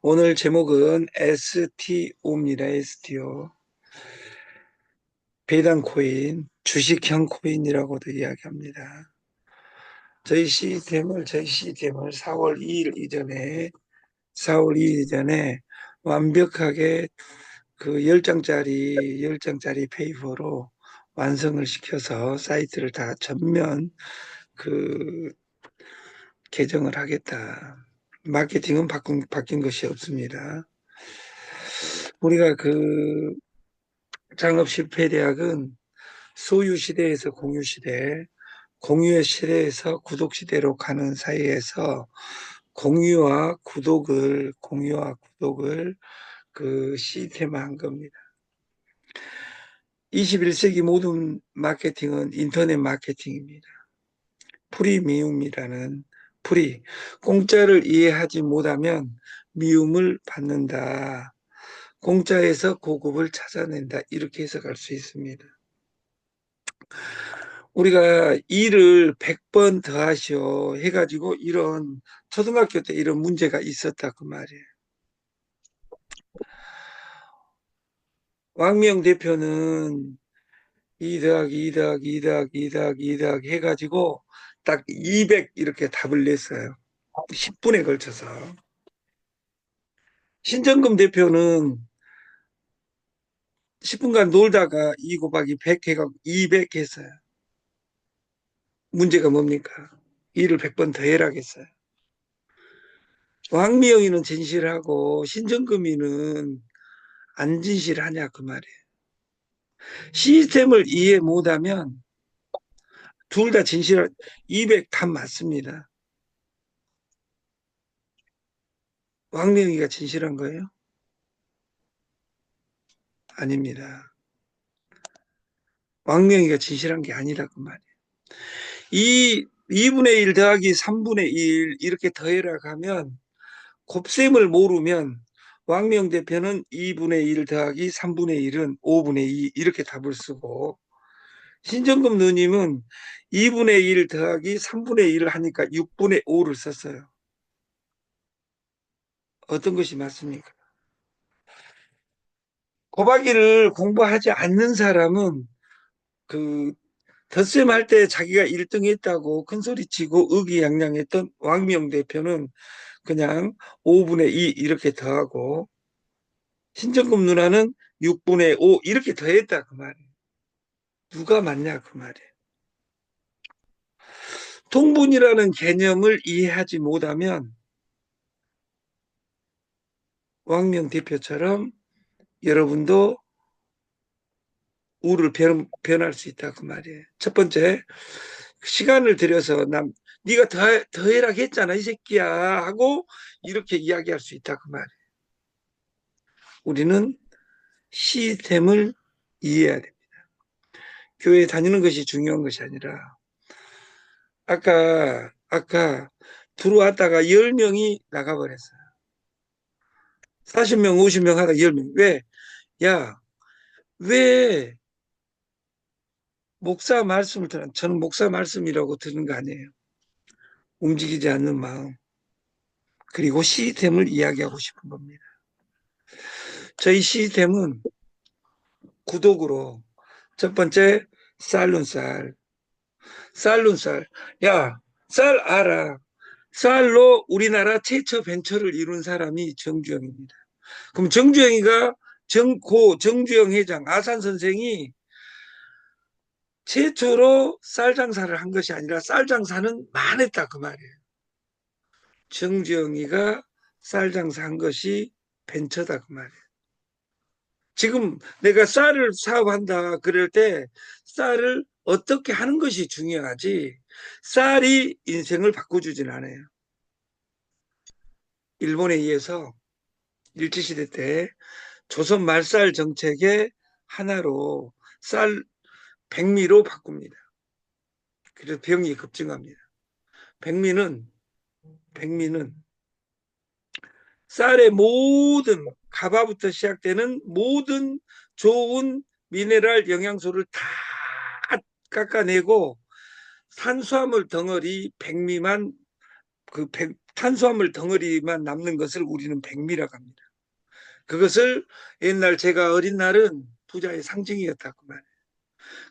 오늘 제목은 STO입니다. STO. 배당 코인, 주식형 코인이라고도 이야기합니다. 저희 시스템을 4월 2일 이전에 완벽하게 그 10장짜리 페이퍼로 완성을 시켜서 사이트를 다 전면 그 개정을 하겠다. 마케팅은 바뀐 것이 없습니다. 우리가 창업 실패 대학은 소유 시대에서 공유 시대, 공유의 시대에서 구독 시대로 가는 사이에서 공유와 구독을 시스템화한 겁니다. 21세기 모든 마케팅은 인터넷 마케팅입니다. 프리미움이라는 공짜를 이해하지 못하면 미움을 받는다. 공짜에서 고급을 찾아낸다. 이렇게 해석할 수 있습니다. 우리가 일을 100번 더 하시오 해가지고 초등학교 때 이런 문제가 있었다 그 말이에요. 왕명 대표는 2 더하기 2 더하기 2 더하기 2 더하기 2 더하기 해가지고 딱 200 이렇게 답을 냈어요. 10분에 걸쳐서. 신정금 대표는 10분간 놀다가 2 곱하기 100 해가지고 200 했어요. 문제가 뭡니까? 일을 100번 더 해라겠어요. 왕미영이는 진실하고 신정금이는 안 진실하냐 그 말이에요. 시스템을 이해 못하면 둘 다 진실한 200 답 맞습니다. 왕명이가 진실한 거예요? 아닙니다. 왕명이가 진실한 게 아니라 그 말이에요. 2분의 1 더하기 3분의 1 이렇게 더해라 하면 곱셈을 모르면 왕명 대표는 2분의 1 더하기 3분의 1은 5분의 2 이렇게 답을 쓰고 신정금 누님은 2분의 1 더하기 3분의 1을 하니까 6분의 5를 썼어요. 어떤 것이 맞습니까? 곱하기를 공부하지 않는 사람은 그 덧셈 할 때 자기가 1등 했다고 큰소리치고 의기양양했던 왕명 대표는 그냥 5분의 2 이렇게 더하고 신정금 누나는 6분의 5 이렇게 더했다 그 말이에요. 누가 맞냐 그 말이에요. 통분이라는 개념을 이해하지 못하면 왕명 대표처럼 여러분도 우를 변할 수 있다 그 말이에요. 첫 번째, 시간을 들여서 네가 더해라 했잖아 이 새끼야 하고 이렇게 이야기할 수 있다 그 말이에요. 우리는 시스템을 이해해야 됩니다. 교회 다니는 것이 중요한 것이 아니라 아까 들어왔다가 10명이 나가버렸어요. 40명, 50명 하다 10명. 왜? 야, 왜 목사 말씀을 들어? 저는 목사 말씀이라고 듣는 거 아니에요. 움직이지 않는 마음. 그리고 시스템을 이야기하고 싶은 겁니다. 저희 시스템은 구독으로 첫 번째 쌀룬쌀. 야, 쌀 알아. 쌀로 우리나라 최초 벤처를 이룬 사람이 정주영입니다. 그럼 정주영이가 고 정주영 회장 아산 선생이 최초로 쌀 장사를 한 것이 아니라 쌀 장사는 많았다 그 말이에요. 정주영이가 쌀 장사한 것이 벤처다 그 말이에요. 지금 내가 쌀을 사업한다 그럴 때 쌀을 어떻게 하는 것이 중요하지 쌀이 인생을 바꿔주진 않아요. 일본에 의해서 일제시대 때 조선 말살 정책의 하나로 쌀 백미로 바꿉니다. 그래서 병이 급증합니다. 백미는 백미는 쌀의 모든 가바부터 시작되는 모든 좋은 미네랄 영양소를 다 깎아내고 탄수화물 덩어리 백미만 탄수화물 덩어리만 남는 것을 우리는 백미라고 합니다. 그것을 옛날 제가 어린 날은 부자의 상징이었다고 말해요.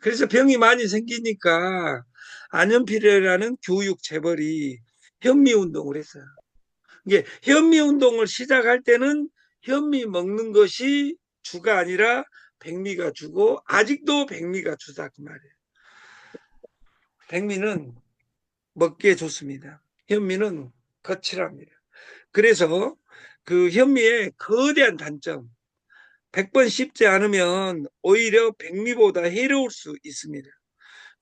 그래서 병이 많이 생기니까 안현필이라는 교육 재벌이 현미 운동을 했어요. 이게 현미 운동을 시작할 때는 현미 먹는 것이 주가 아니라 백미가 주고 아직도 백미가 주다 그 말이에요. 백미는 먹기에 좋습니다. 현미는 거칠합니다. 그래서 그 현미의 거대한 단점 100번 씹지 않으면 오히려 백미보다 해로울 수 있습니다.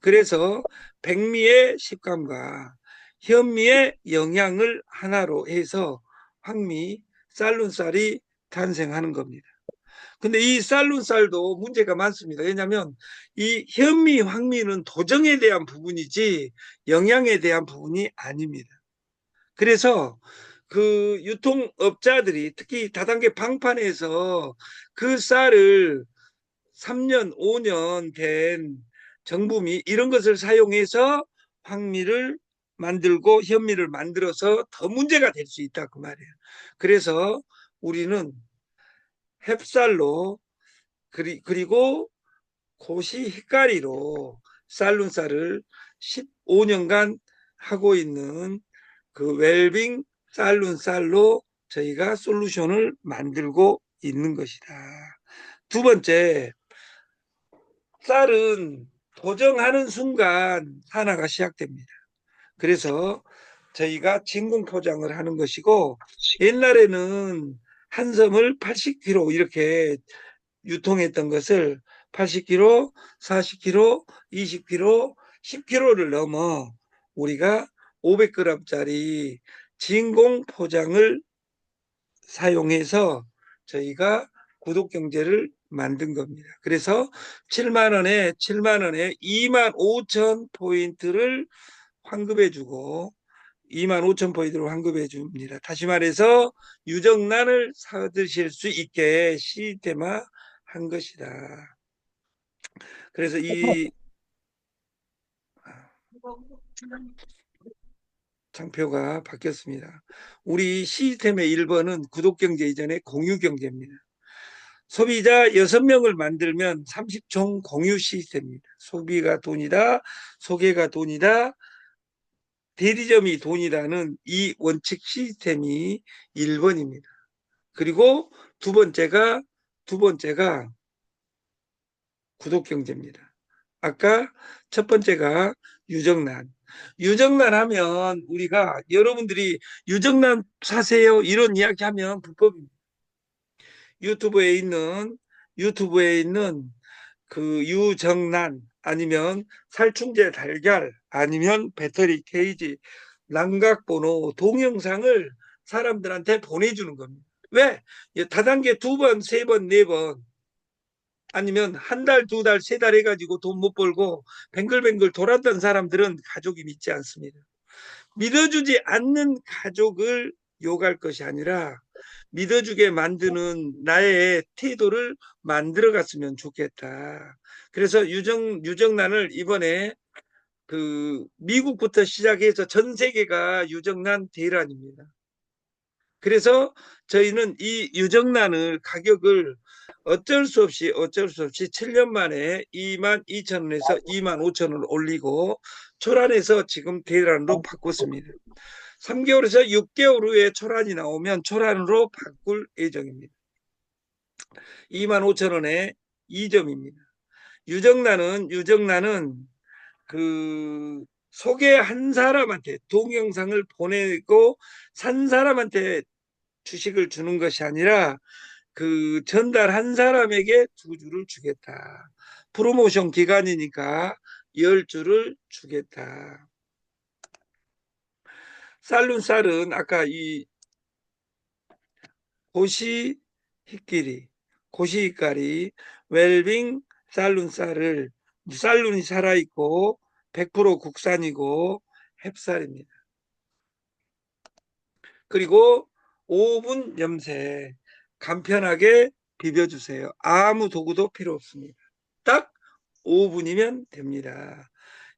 그래서 백미의 식감과 현미의 영양을 하나로 해서 황미, 쌀룬쌀이 탄생하는 겁니다. 근데 이 쌀룬쌀도 문제가 많습니다. 왜냐하면 이 현미, 황미는 도정에 대한 부분이지 영양에 대한 부분이 아닙니다. 그래서 그 유통업자들이 특히 다단계 방판에서 그 쌀을 3년, 5년 된 정부미 이런 것을 사용해서 황미를 만들고 현미를 만들어서 더 문제가 될 수 있다 그 말이에요. 그래서 우리는 햅쌀로 그리고 고시 헷가리로 쌀룬쌀을 15년간 하고 있는 그 웰빙 쌀룬쌀로 저희가 솔루션을 만들고 있는 것이다. 두 번째, 쌀은 도정하는 순간 산화가 시작됩니다. 그래서 저희가 진공 포장을 하는 것이고 옛날에는 한 섬을 80kg 이렇게 유통했던 것을 80kg, 40kg, 20kg, 10kg를 넘어 우리가 500g짜리 진공 포장을 사용해서 저희가 구독 경제를 만든 겁니다. 그래서 7만 원에 2만 5천 포인트를 환급해주고 2만 5천 포인트를 환급해줍니다. 다시 말해서 유정란을 사드실 수 있게 시스템화 한 것이다. 그래서 이 장표가 바뀌었습니다. 우리 시스템의 1번은 구독경제 이전의 공유경제입니다. 소비자 6명을 만들면 30종 공유 시스템입니다. 소비가 돈이다, 소개가 돈이다, 대리점이 돈이라는 이 원칙 시스템이 1번입니다. 그리고 두 번째가 구독경제입니다. 아까 첫 번째가 유정란. 유정란 하면 우리가 여러분들이 유정란 사세요 이런 이야기 하면 불법입니다. 유튜브에 있는 유튜브에 있는 그 유정란 아니면 살충제 달걀 아니면 배터리 케이지 랑각번호 동영상을 사람들한테 보내주는 겁니다. 왜? 다단계 두 번, 세 번, 네 번 아니면 한 달, 두 달, 세 달 해가지고 돈 못 벌고 뱅글뱅글 돌았던 사람들은 가족이 믿지 않습니다. 믿어주지 않는 가족을 욕할 것이 아니라 믿어주게 만드는 나의 태도를 만들어 갔으면 좋겠다. 그래서 유정란을 이번에 그 미국부터 시작해서 전 세계가 유정란 대란입니다. 그래서 저희는 이 유정란을 가격을 어쩔 수 없이 7년 만에 22,000원에서 25,000원을 올리고 초란에서 지금 대란으로 바꿨습니다. 3개월에서 6개월 후에 초란이 나오면 초란으로 바꿀 예정입니다. 25,000원에 2점입니다. 유정란은 그 소개한 사람한테 동영상을 보내고 산 사람한테 주식을 주는 것이 아니라 그 전달한 사람에게 2주를 주겠다. 프로모션 기간이니까 10주를 주겠다. 쌀은 아까 이 고시 hit끼리 고시 hit가리 웰빙 쌀룬이 살아있고 100% 국산이고 햅쌀입니다. 그리고 오븐 염세 간편하게 비벼주세요. 아무 도구도 필요 없습니다. 딱 5분이면 됩니다.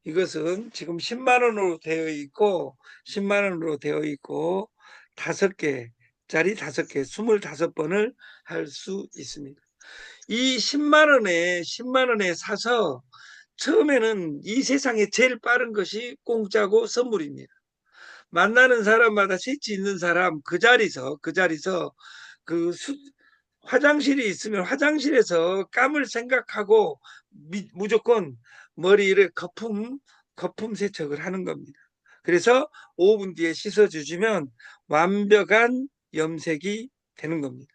이것은 지금 10만 원으로 되어 있고 5개짜리 5개, 25번을 할 수 있습니다. 이 10만 원에 사서 처음에는 이 세상에 제일 빠른 것이 공짜고 선물입니다. 만나는 사람마다 재치 있는 사람 그 자리서 그 화장실이 있으면 화장실에서 감을 생각하고 무조건 머리를 거품 세척을 하는 겁니다. 그래서 5분 뒤에 씻어주시면 완벽한 염색이 되는 겁니다.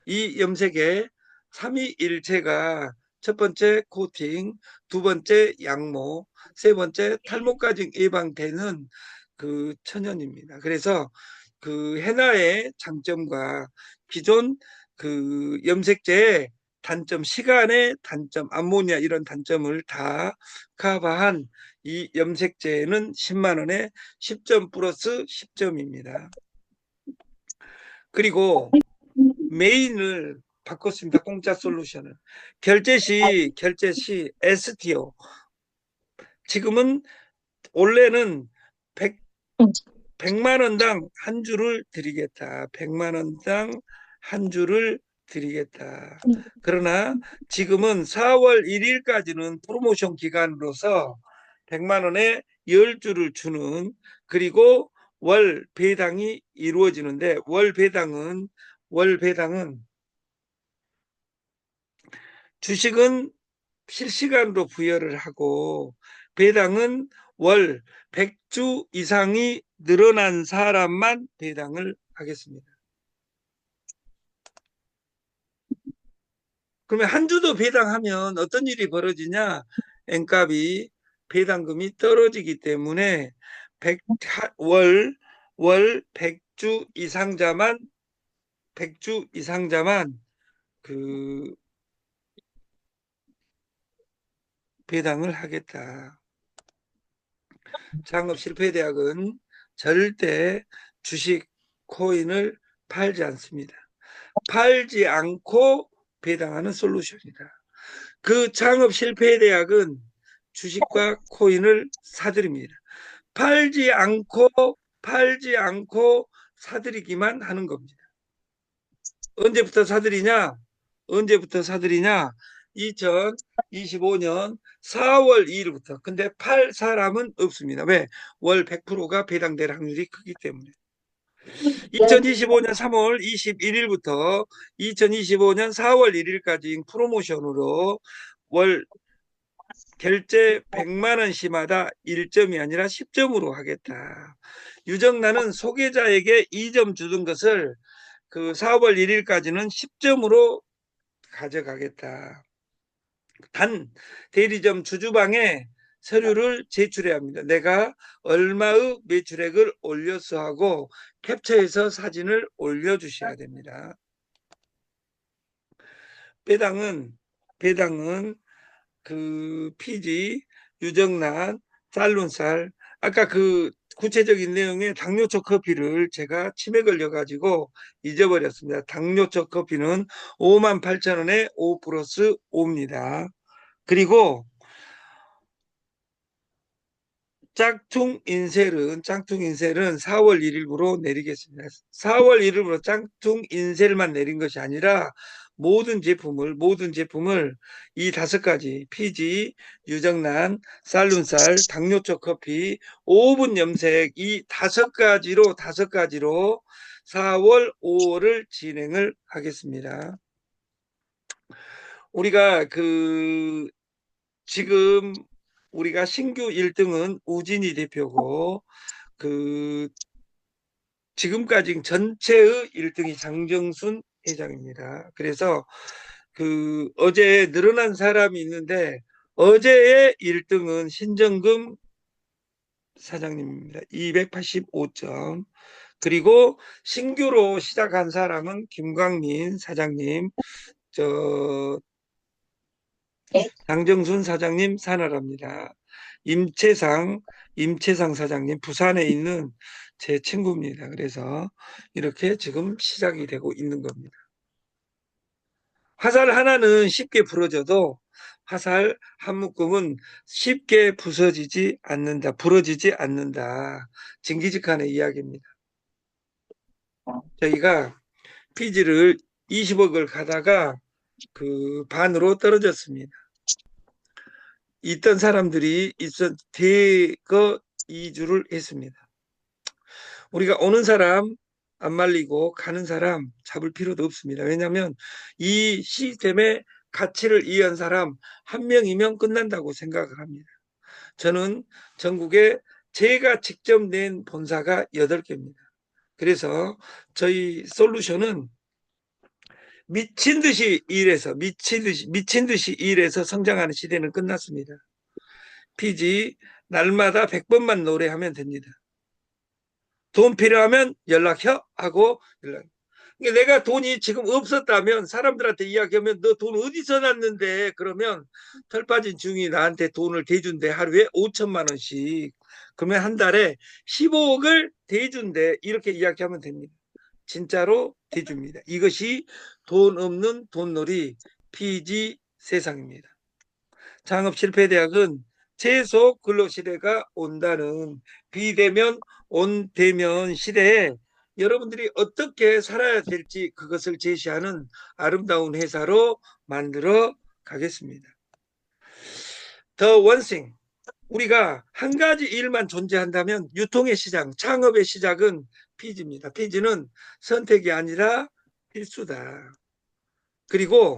이 염색에 삼위일체가 첫 번째 코팅, 두 번째 양모, 세 번째 탈모까지 예방되는 그 천연입니다. 그래서 그 헤나의 장점과 기존 그 염색제의 단점, 시간의 단점, 암모니아 이런 단점을 다 커버한 이 염색제는 10만 원에 10점 플러스 10점입니다. 그리고 메인을 바꿨습니다. 공짜 솔루션을. 결제 시 STO. 지금은 원래는 100만 원당 한 주를 드리겠다. 100만 원당 한 주를 드리겠다. 그러나 지금은 4월 1일까지는 프로모션 기간으로서 100만 원에 10주를 주는, 그리고 월 배당이 이루어지는데 월 배당은 주식은 실시간으로 부여를 하고 배당은 월 100주 이상이 늘어난 사람만 배당을 하겠습니다. 그러면 한 주도 배당하면 어떤 일이 벌어지냐? N값이 배당금이 떨어지기 때문에 100, 월 100주 이상자만 그 배당을 하겠다. 창업실패대학은 절대 주식 코인을 팔지 않습니다. 팔지 않고 배당하는 솔루션이다. 그 창업실패대학은 주식과 코인을 사들입니다. 팔지 않고 사들이기만 하는 겁니다. 언제부터 사들이냐? 2025년 4월 2일부터. 근데 팔 사람은 없습니다. 왜? 월 100%가 배당될 확률이 크기 때문에. 2025년 3월 21일부터 2025년 4월 1일까지 프로모션으로 월 결제 100만 원 시마다 1점이 아니라 10점으로 하겠다. 유정란은 소개자에게 2점 주던 것을 그 4월 1일까지는 10점으로 가져가겠다. 단 대리점 주주방에 서류를 제출해야 합니다. 내가 얼마의 매출액을 올렸어 하고 캡처해서 사진을 올려주셔야 됩니다. 배당은 그 피지, 유정란, 쌀룬쌀, 아까 그 구체적인 내용의 당뇨초 커피를 제가 치매 걸려가지고 잊어버렸습니다. 당뇨초 커피는 58,000원에 5 플러스 5입니다. 그리고 짝퉁인셀은 4월 1일부로 내리겠습니다. 4월 1일부로 짝퉁인셀만 내린 것이 아니라 모든 제품을 이 5가지 피지, 유정란, 쌀룬쌀, 당뇨초 커피, 5분 염색 이 5가지로 4월, 5월을 진행을 하겠습니다. 우리가 지금 우리가 신규 1등은 우진희 대표고 그 지금까지 전체의 1등이 장정순 회장입니다. 그래서 어제 늘어난 사람이 있는데 어제의 1등은 신정금 사장님입니다. 285점. 그리고 신규로 시작한 사람은 김광민 사장님, 저 장정순 사장님 산하랍니다. 임채상 사장님 부산에 있는 제 친구입니다. 그래서 이렇게 지금 시작이 되고 있는 겁니다. 화살 하나는 쉽게 부러져도 화살 한 묶음은 쉽게 부러지지 않는다. 징기직한의 이야기입니다. 저희가 피지를 20억을 가다가 그 반으로 떨어졌습니다. 있던 사람들이 대거 이주를 했습니다. 우리가 오는 사람 안 말리고 가는 사람 잡을 필요도 없습니다. 왜냐하면 이 시스템의 가치를 이해한 사람 한 명이면 끝난다고 생각을 합니다. 저는 전국에 제가 직접 낸 본사가 8개입니다. 그래서 저희 솔루션은 미친 듯이 일해서 성장하는 시대는 끝났습니다. 피지 날마다 100번만 노래하면 됩니다. 돈 필요하면 연락해 하고 연락. 그러니까 내가 돈이 지금 없었다면 사람들한테 이야기하면 너 돈 어디서 났는데 그러면 털 빠진 중이 나한테 돈을 대준대 하루에 5천만 원씩. 그러면 한 달에 15억을 대준대 이렇게 이야기하면 됩니다. 진짜로 대줍니다. 이것이 돈 없는 돈놀이 피지 세상입니다. 창업실패대학은 최소 근로시대가 온다는 비대면 온대면 시대에 여러분들이 어떻게 살아야 될지 그것을 제시하는 아름다운 회사로 만들어 가겠습니다. 더 원싱 우리가 한 가지 일만 존재한다면 유통의 시장, 창업의 시작은 피지입니다. 피지는 선택이 아니라 필수다. 그리고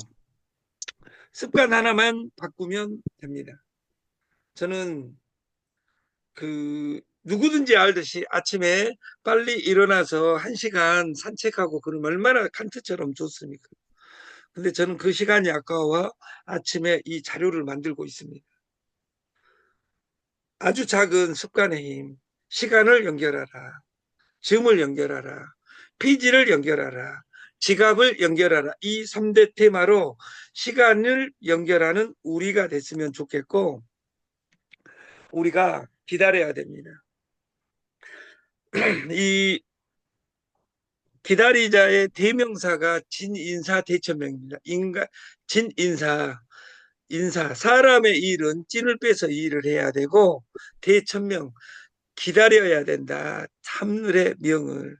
습관 하나만 바꾸면 됩니다. 저는 누구든지 알듯이 아침에 빨리 일어나서 1시간 산책하고 그러면 얼마나 칸트처럼 좋습니까? 근데 저는 그 시간이 아까워 아침에 이 자료를 만들고 있습니다. 아주 작은 습관의 힘, 시간을 연결하라, 줌을 연결하라, 피지를 연결하라, 지갑을 연결하라. 이 3대 테마로 시간을 연결하는 우리가 됐으면 좋겠고 우리가 기다려야 됩니다. 이 기다리자의 대명사가 진인사 대천명입니다. 진인사, 사람의 일은 찐을 빼서 일을 해야 되고 대천명, 기다려야 된다. 하늘의 명을.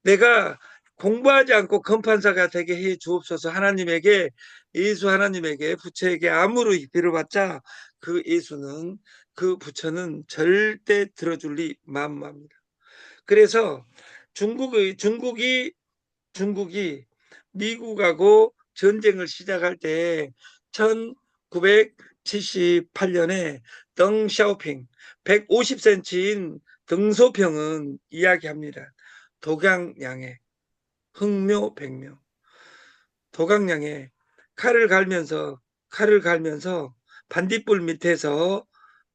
내가 공부하지 않고 건판사가 되게 해 주옵소서 하나님에게 예수 하나님에게 부처에게 아무리 빌어봤자 그 예수는 그 부처는 절대 들어줄 리 만무합니다. 그래서 중국이 미국하고 전쟁을 시작할 때 1978년에 덩샤오핑 150cm인 등소평은 이야기합니다. 독양양에 흥묘백묘 독양양에 칼을 갈면서 반딧불 밑에서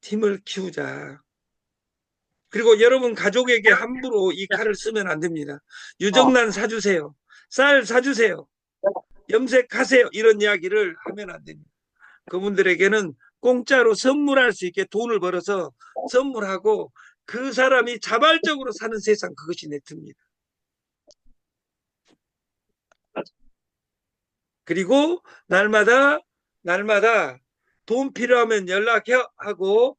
팀을 키우자. 그리고 여러분 가족에게 함부로 이 칼을 쓰면 안 됩니다. 유정란 사주세요. 쌀 사주세요. 염색하세요. 이런 이야기를 하면 안 됩니다. 그분들에게는 공짜로 선물할 수 있게 돈을 벌어서 선물하고 그 사람이 자발적으로 사는 세상 그것이 네트입니다. 그리고 날마다 돈 필요하면 연락해 하고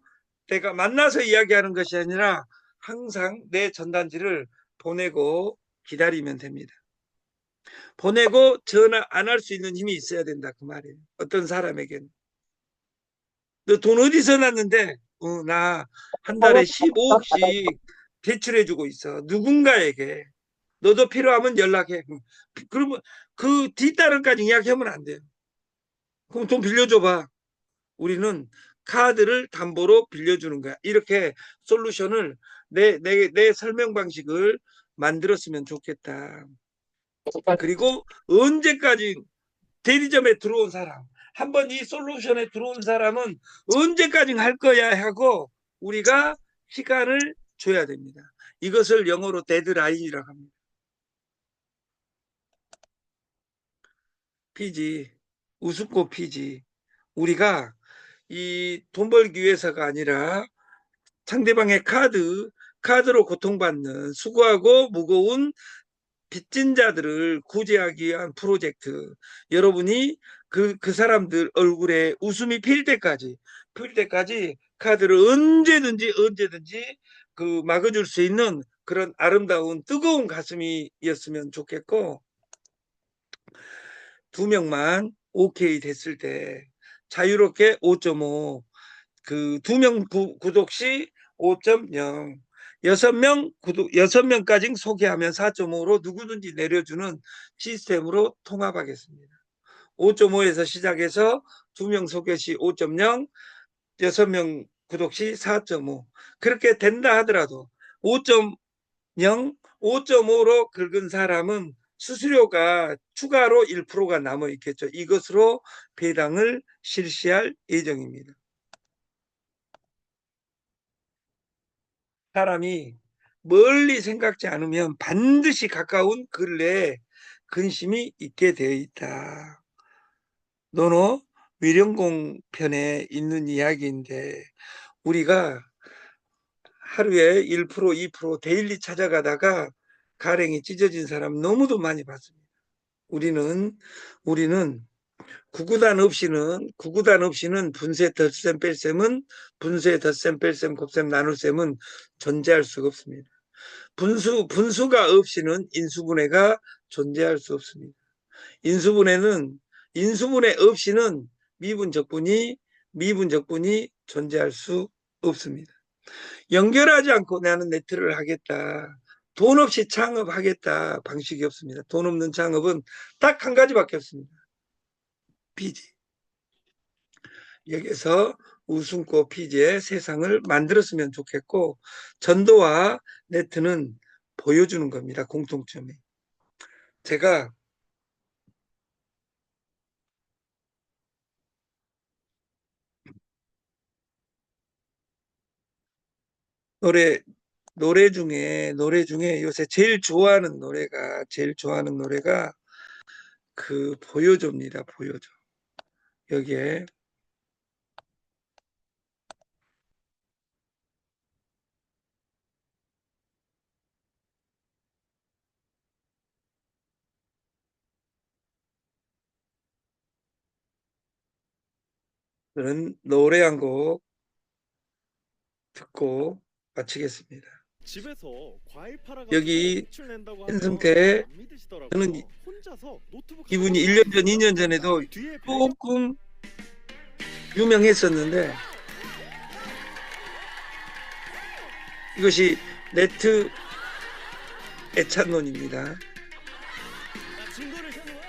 내가 만나서 이야기하는 것이 아니라 항상 내 전단지를 보내고 기다리면 됩니다. 보내고 전화 안 할 수 있는 힘이 있어야 된다 그 말이에요. 어떤 사람에게는. 너 돈 어디서 났는데? 나 한 달에 15억씩 대출해주고 있어. 누군가에게. 너도 필요하면 연락해. 그러면 그 뒤따름까지 이야기하면 안 돼요. 그럼 돈 빌려줘봐. 우리는 카드를 담보로 빌려주는 거야. 이렇게 솔루션을 내 설명 방식을 만들었으면 좋겠다. 그리고 언제까지 대리점에 들어온 사람, 한번 이 솔루션에 들어온 사람은 언제까지 할 거야 하고 우리가 시간을 줘야 됩니다. 이것을 영어로 데드라인이라고 합니다. 피지, 우습고 피지. 우리가 이 돈 벌기 위해서가 아니라 상대방의 카드로 고통받는 수고하고 무거운 빚진 자들을 구제하기 위한 프로젝트. 여러분이 그 사람들 얼굴에 웃음이 필 때까지 카드를 언제든지 그 막아줄 수 있는 그런 아름다운 뜨거운 가슴이었으면 좋겠고, 두 명만 오케이 됐을 때 자유롭게 5.5, 그 두 명 구독 시 5.0, 여섯 명까지 소개하면 4.5로 누구든지 내려주는 시스템으로 통합하겠습니다. 5.5에서 시작해서 두 명 소개 시 5.0, 여섯 명 구독 시 4.5. 그렇게 된다 하더라도 5.0, 5.5로 긁은 사람은 수수료가 추가로 1%가 남아 있겠죠. 이것으로 배당을 실시할 예정입니다. 사람이 멀리 생각지 않으면 반드시 가까운 근래에 근심이 있게 되어 있다. 노노 위령공 편에 있는 이야기인데, 우리가 하루에 1%, 2% 데일리 찾아가다가 가랭이 찢어진 사람 너무도 많이 봤습니다. 우리는 구구단 없이는 분세 덧셈 뺄셈은 분수의 덧셈 뺄셈 곱셈 나눌셈은 존재할 수가 없습니다. 분수가 없이는 인수분해가 존재할 수 없습니다. 인수분해 없이는 미분적분이 존재할 수 없습니다. 연결하지 않고 나는 네트를 하겠다, 돈 없이 창업하겠다 방식이 없습니다. 돈 없는 창업은 딱 한 가지밖에 없습니다. 피지. 여기서 웃음꽃 피지의 세상을 만들었으면 좋겠고, 전도와 네트는 보여주는 겁니다. 공통점이. 제가 노래 노래 중에 요새 제일 좋아하는 노래가 그 보여줘입니다. 보여줘. 여기에 그런 노래 한 곡 듣고 마치겠습니다. 집에서 과일 팔아가지고 여기 대출 낸다고 하면 잘 현승태, 안 저는 믿으시더라고요. 혼자서 노트북 이분이 사놓고 1년 전, 있거든요. 2년 전에도 뒤에 배경 조금 유명했었는데, 이것이 네트 애찬론입니다. 나 증거를 세우는 거야.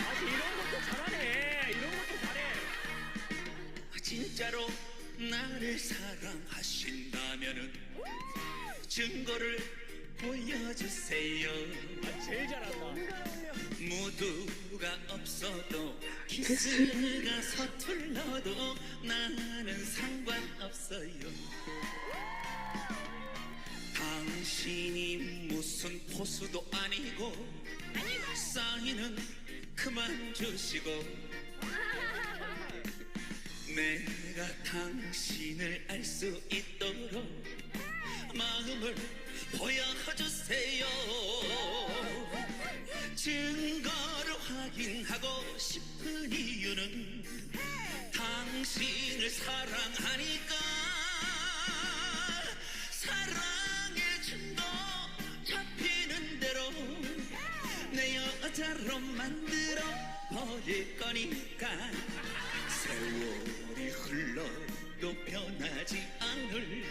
아직 이런 것도 잘하네. 이런 것도 잘해. 진짜로 나를 사랑하신다면은 증거를 보여주세요. 제일 잘한다. 무드가 없어도 키스가 서툴러도 나는 상관없어요. 당신이 무슨 포수도 아니고 사인은 그만 주시고 내가 당신을 알 수 있도록 마음을 보여주세요. 증거를 확인하고 싶은 이유는 당신을 사랑하니까. 사랑의 증거 잡히는 대로 내 여자로 만들어 버릴 거니까. 세월이 흘러도 변하지 않을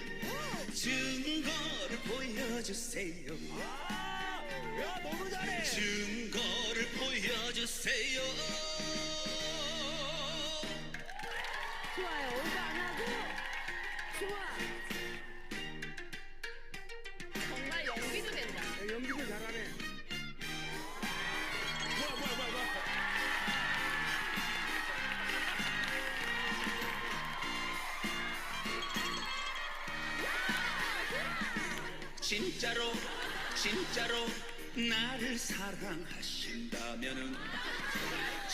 증거를 보여주세요. 야 너무 잘해. 증거를 보여주세요. 좋아요. 오버 안 하고 좋아. 정말 연기도 된다. 연기도 잘하네. 뭐야. 진짜로 나를 사랑하신다면은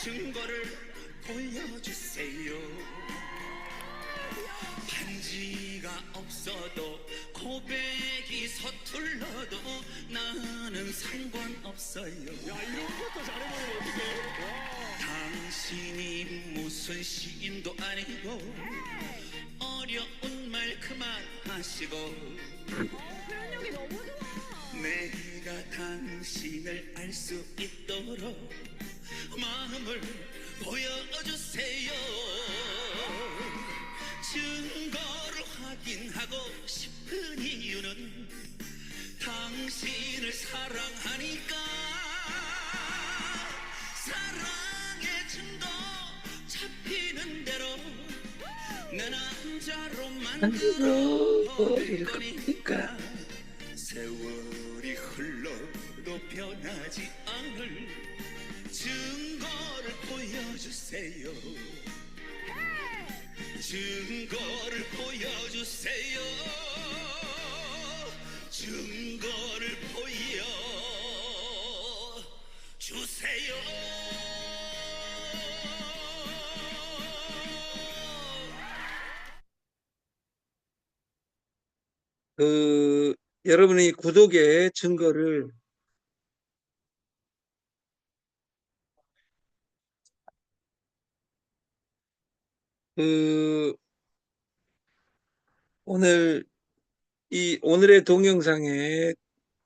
증거를 보여주세요. 반지가 없어도 고백이 서툴러도 나는 상관없어요. 야 이런 것도 잘해보면 어떡해. 와. 당신 신이 무슨 시인도 아니고 어려운 말 그만하시고 표현력이 너무 좋아. 내가 당신을 알 수 있도록 마음을 보여주세요. 증거를 확인하고 싶은 이유는 당신을 사랑하니까. 사랑의 증거 잡히는 대로 내 남자로 만들어 버릴 거니까. 세월이 흘러도 변하지 않을 증거를 보여주세요. 증거를 보여주세요. 증거를 보여주세요. 여러분이 구독의 증거를 그 오늘의 동영상에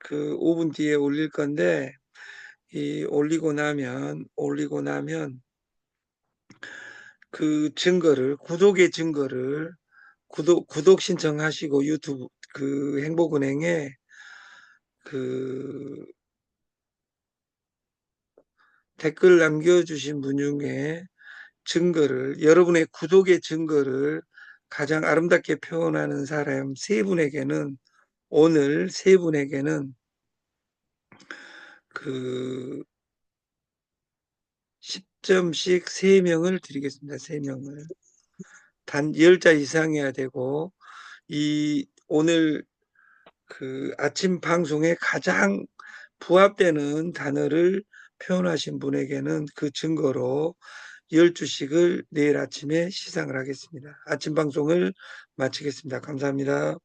5분 뒤에 올릴 건데, 올리고 나면 그 증거를, 구독의 증거를 구독 신청하시고 유튜브 행복은행에 그 댓글 남겨주신 분 중에 여러분의 구독의 증거를 가장 아름답게 표현하는 사람 오늘 세 분에게는 10점씩 3명을 드리겠습니다. 3명을. 단 10자 이상이어야 되고, 오늘 아침 방송에 가장 부합되는 단어를 표현하신 분에게는 그 증거로 10주씩을 내일 아침에 시상을 하겠습니다. 아침 방송을 마치겠습니다. 감사합니다.